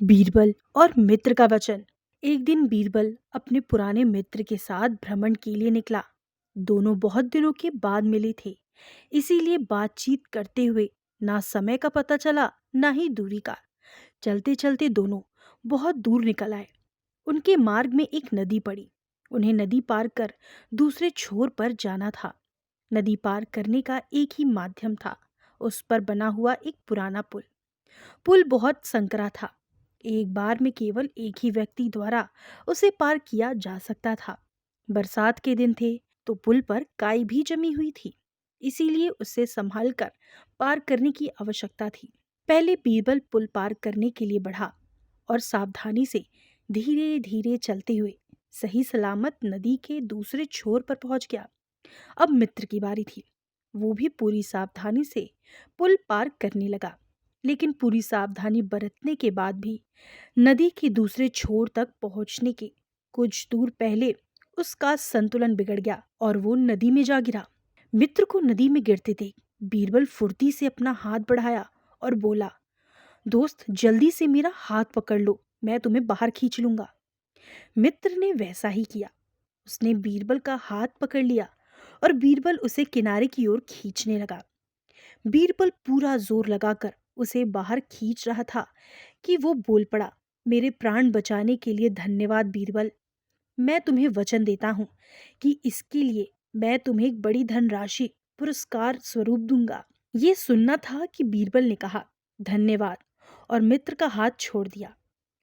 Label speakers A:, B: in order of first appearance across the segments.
A: बीरबल और मित्र का वचन। एक दिन बीरबल अपने पुराने मित्र के साथ भ्रमण के लिए निकला। दोनों बहुत दिनों के बाद मिले थे, इसीलिए बातचीत करते हुए ना समय का पता चला ना ही दूरी का। चलते चलते दोनों बहुत दूर निकल आए। उनके मार्ग में एक नदी पड़ी। उन्हें नदी पार कर दूसरे छोर पर जाना था। नदी पार करने का एक ही माध्यम था, उस पर बना हुआ एक पुराना पुल। पुल बहुत संकरा था। एक बार में केवल एक ही व्यक्ति द्वारा उसे पार किया जा सकता था। बरसात के दिन थे तो पुल पर काई भी जमी हुई थी, इसीलिए उसे संभाल कर पार करने की आवश्यकता थी। पहले बीरबल पुल पार करने के लिए बढ़ा और सावधानी से धीरे धीरे चलते हुए सही सलामत नदी के दूसरे छोर पर पहुंच गया। अब मित्र की बारी थी। वो भी पूरी सावधानी से पुल पार करने लगा, लेकिन पूरी सावधानी बरतने के बाद भी नदी के दूसरे छोर तक पहुंचने के कुछ दूर पहले उसका संतुलन बिगड़ गया और वो नदी में जा गिरा। मित्र को नदी में गिरते देख बीरबल फुर्ती से अपना हाथ बढ़ाया और बोला, दोस्त जल्दी से मेरा हाथ पकड़ लो, मैं तुम्हें बाहर खींच लूंगा। मित्र ने वैसा ही किया। उसने बीरबल का हाथ पकड़ लिया और बीरबल उसे किनारे की ओर खींचने लगा। बीरबल पूरा जोर लगाकर उसे बाहर खींच रहा था कि वो बोल पड़ा, मेरे प्राण बचाने के लिए धन्यवाद बीरबल। मैं तुम्हें वचन देता हूँ कि इसके लिए मैं तुम्हें एक बड़ी धनराशि पुरस्कार स्वरूप दूंगा। ये सुनना था कि बीरबल ने कहा धन्यवाद और मित्र का हाथ छोड़ दिया।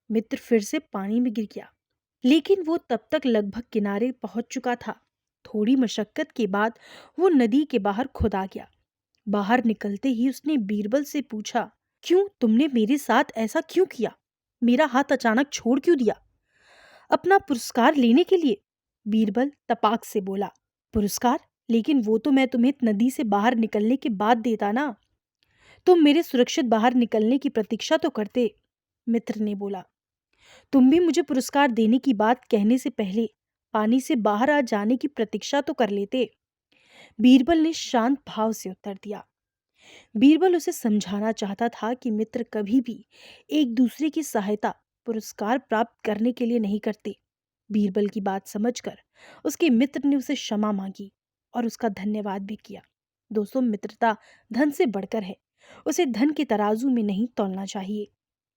A: मित्र फिर से पानी में गिर गया, लेकिन वो तब तक लगभग किनारे पहुंच चुका था। थोड़ी मशक्कत के बाद वो नदी के बाहर खुद आ गया। बाहर निकलते ही उसने बीरबल से पूछा, क्यों तुमने मेरे साथ ऐसा क्यों किया? मेरा हाथ अचानक छोड़ क्यों दिया? अपना पुरस्कार लेने के लिए? बीरबल तपाक से बोला, पुरस्कार? लेकिन वो तो मैं तुम्हें नदी से बाहर निकलने के बाद देता ना। तुम मेरे सुरक्षित बाहर निकलने की प्रतीक्षा तो करते। मित्र ने बोला, तुम भी मुझे पुरस्कार देने की बात कहने से पहले पानी से बाहर आ जाने की प्रतीक्षा तो कर लेते। बीरबल ने शांत भाव से उत्तर दिया। बीरबल उसे समझाना चाहता था कि मित्र कभी भी एक दूसरे की सहायता पुरस्कार प्राप्त करने के लिए नहीं करते। बीरबल की बात समझकर उसके मित्र ने उसे क्षमा मांगी और उसका धन्यवाद भी किया। दोस्तों, मित्रता धन से बढ़कर है। उसे धन के तराजू में नहीं तौलना चाहिए।